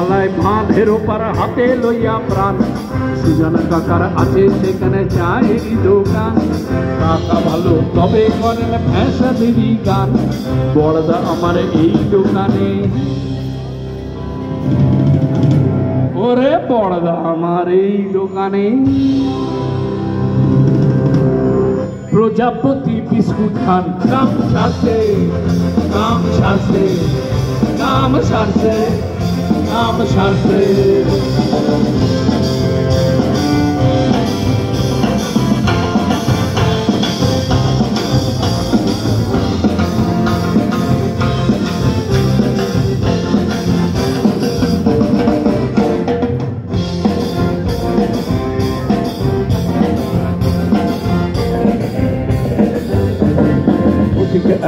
পালায় বাঁধের ওপার হাতে লইয়া প্রাণ সুজন কাকার আছে সেখানে চায়ের দোকান কাকা ভালো তবে করেন ফ্যাশনেরই গান বড়দা আমার এই দোকানে ওরে বড়দা আমার এই দোকানে প্রজাপতি বিস্কুট খান কাম সারছে কাম সারছে কাম সারছে কাম সারছে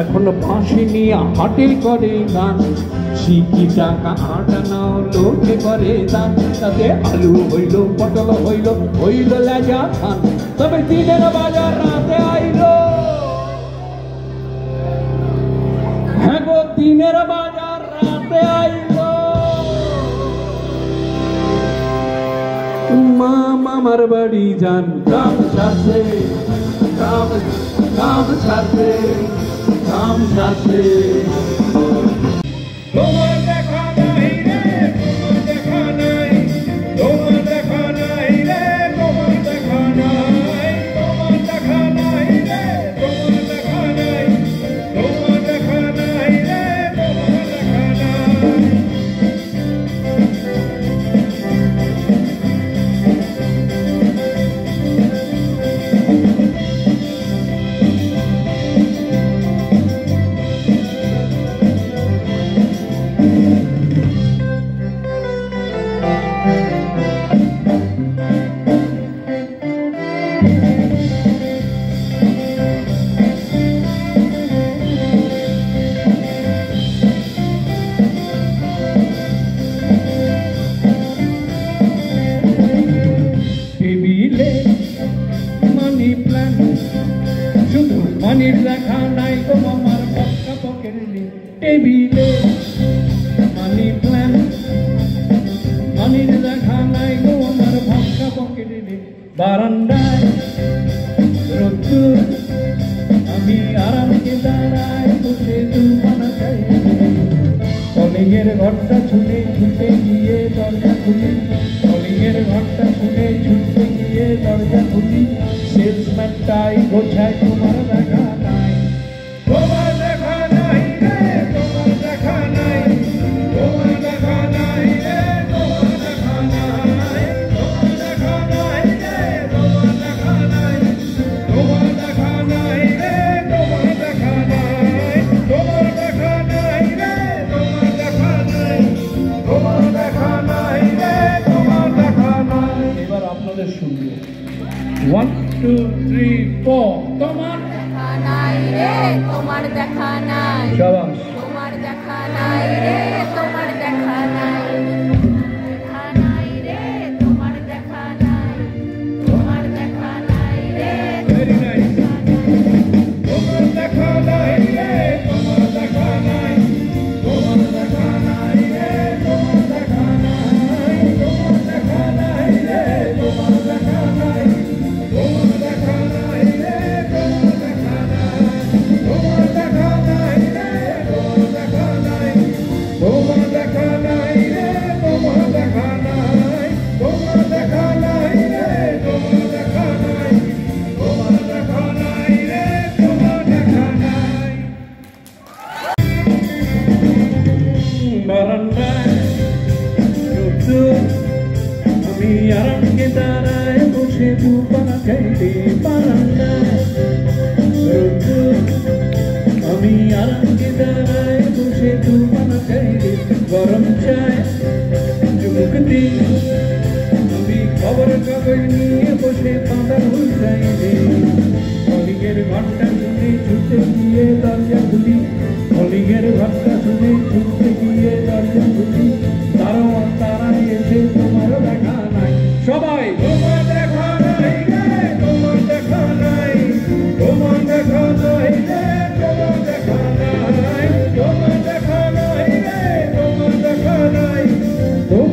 এখন ফাঁসি নিয়ে হাটে করে গান শিখি টাকা আটানাও লোকে করে দান তাতে আলু হইল পটল হইল হইল লেজা খান তবে দিনের বাজার রাতে আইল হ্যাঁ গো দিনের বাজার রাতে আইল মা মামার বাড়ি যান কাম সারছে কাম কাম সারছে কাম সারছে তোমার দেখা নাই রে তোমার দেখা নাই তোমার দেখা নাই রে তোমার দেখা নাই তোমার দেখা নাই রে তোমার দেখা নাই তোমার দেখা নাই রে তোমার দেখা নাই মানির দেখা নাই তো আমার পক্কা পকেটে টেবিলে মানি প্ল্যান মানির দেখা নাই তো আমার পক্কা পকেটে বারান্দায় রোদ্দুর আমি আরামকে দাঁড়ায় বসে দুপানা খাই কলিংয়ের ঘরটা ছুটে ছুটে গিয়ে দরজা খুলি কলিংয়ের ঘরটা ছুটে ছুটে গিয়ে দরজা খুলি সেলসম্যানটাই গোছায় তোমার দেখা নাই তোমার দেখা নাই রে তোমার দেখা নাই তোমার দেখা নাই রে তোমার দেখা নাই তোমার দেখা নাই রে তোমার দেখা নাই তোমার দেখা নাই রে তোমার দেখা নাই তোমার দেখা নাই রে তোমার দেখা নাই তোমার দেখা নাই রে তোমার দেখা নাই এবার আপনাদের শুনবো 1 2 3 4 তোমার দেখা নাই রে তোমার দেখা নাই শাবাশ তোমার দেখা নাই রে তোমার দেখা নাই দেখা নাই রে তোমার দেখা নাই তোমার দেখা নাই রে ভেরি নাইস তোমার দেখা নাই রে তোমার দেখা নাই তোমার দেখা নাই রে তোমার দেখা নাই তোমার দেখা নাই রে তোমার দেখা নাই তোমার দেখা নাই রে তোমার দেখা নাই তোমার দেখা নাই রে তোমার দেখা নাই তোমার দেখা নাই রে তোমার দেখা নাই তোমার দেখা নাই রে তোমার দেখা নাই তোমার দেখা নাই রে তোমার দেখা নাই বারান্দায় রোদ্দুর আমি আরামকে দাঁড়ায় বসে দুপানা খাইতে বারান্দায় রোদ্দুর আমি আরামকে দাঁড়ায় বসে দুপানা খাইতে গরম চায় চুমুক দিন আমি খবর কাগজ নিয়ে বসে পাতা ভুল চাইলে কলিগের ঘন্টা শুনে ছুটে গিয়ে দরজা খুলি কলিগের ঘন্টা শুনে ছুটে গিয়ে দরজা খুলি তারা তারা এসে তোমার দেখা নাই সবাই তোমার দেখা নাই রে তোমার দেখা নাই তোমার দেখা নাই রে তোমার দেখা নাই তোমার দেখা নাই রে তোমার দেখা নাই তোমার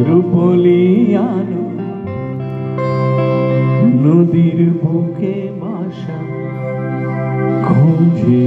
রূপলি আলো নদীর বুকে বাসা খোঁজে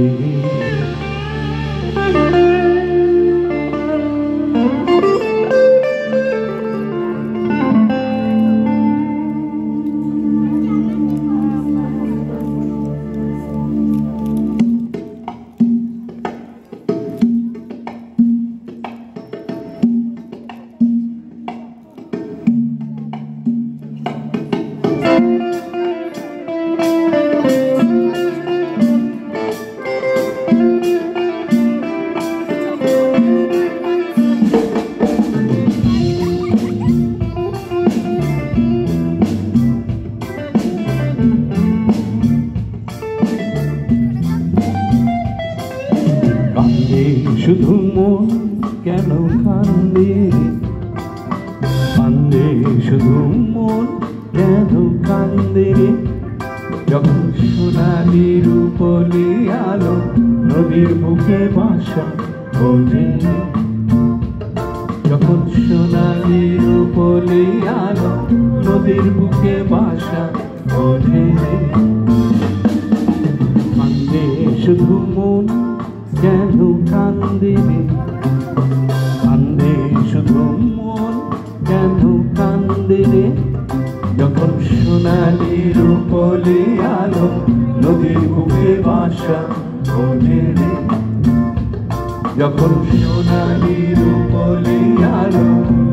শুধু মন কেন কান্দে কান্দে শুধু মন কেন কান্দে যখন সোনালি রূপলি আলো নদীর বুকে বাসা খোঁজে যখন সোনালি রূপলি আলো নদীর বুকে বাসা খোঁজে কান্দে শুধু মন কেন কান্দে কান্দে শুধু মন কেন কান্দে যখন সোনালি রূপলি আলো নদীর বুকে বাসা খোঁজে যখন সোনালি রূপলি আলো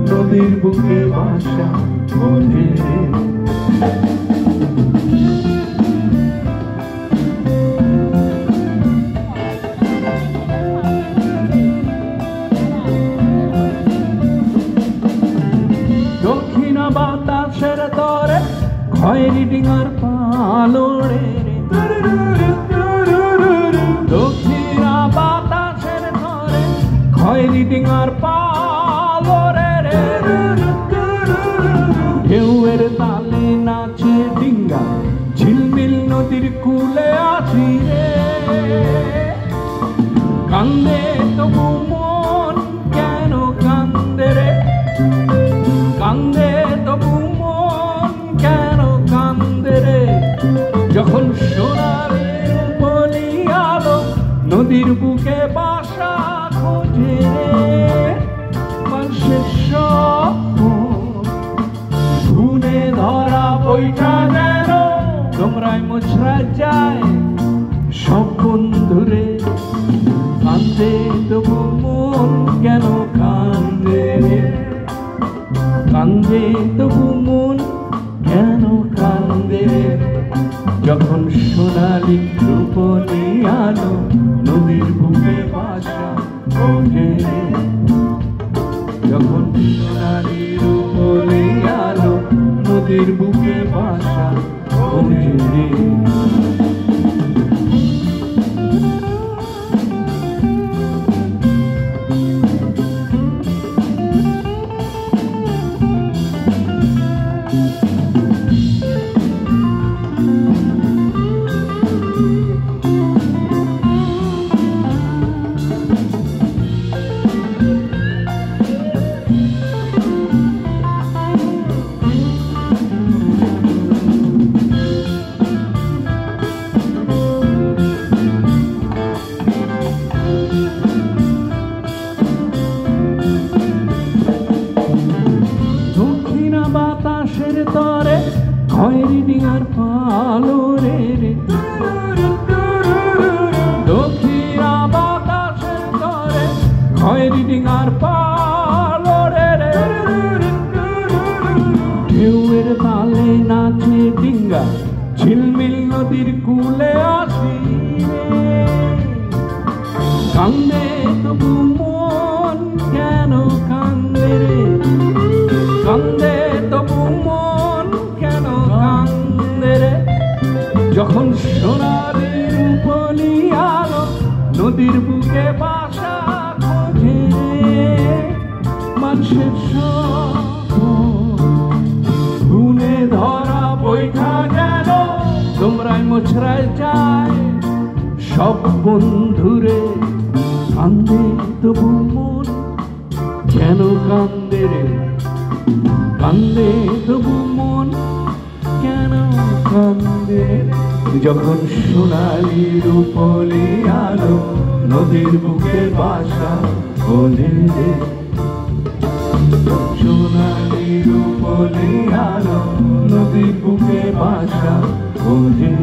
নদীর বুকে বাসা খোঁজে বাতাসের তরে খয়েরি ডিঙার পালোড়ে দক্ষিণা বাতাসের তরে খয়েরি ডিঙার পালোড়ে ঢেউয়ের তালে নাচে ডিঙ্গা ঝিলমিল নদীর কূলে আছি রে কান্দে তবু মন কেন কান্দে রে কান্দে তবু মন কেন কান্দে রে যখন সোনালি রূপলি আলো নদীর বুকে বাসা খোঁজে মানুষের স্বপ্ন ধুনে ধরা বৈঠা যেন তোমরাই মোছরা যায় সব বন্ধুরে কান্দে তবু মন কেন কান্দে রে কান্দে তবু মন কেন কান্দে যখন সোনালি রূপলি আলো নদীর বুকে বাসা খোঁজে যখন সোনালি রূপলি আলো নদীর বুকে বাসা খোঁজে বাতাসের তরে খয়েরি ডিঙার পালোড়ে দক্ষিণা বাতাসের তরে খয়েরি ডিঙার পালোড়ে ঢেউয়ের তালে নাচে ডিঙ্গা ঝিলমিল নদীর কূলে আসি কান্দে তবু মন কেন কান্দে রে কান্দে তবু মন কেন কান্দে রে যখন সোনালি রূপলি আলো নদীর বুকে বাসা খোঁজে মানুষের স্বপ্ন ধুনে ধরা বৈঠা যেন তোমরাই মোছরায় যায় সব বন্ধুরে কান্দে তবু মন কেন কান্দে রে কান্দে তবু মন কেন কান্দে যখন সোনালি রূপলি আলো নদীর বুকে বাসা বলে সোনালি রূপলি আলো নদীর বুকে বাসা বলে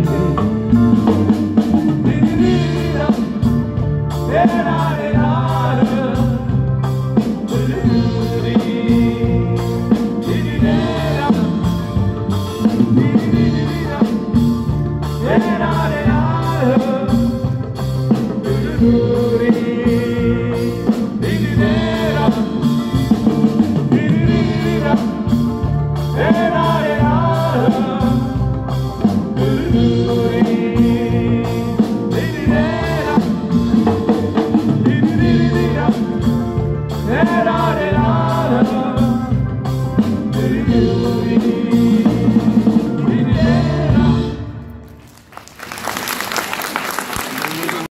Da da da da.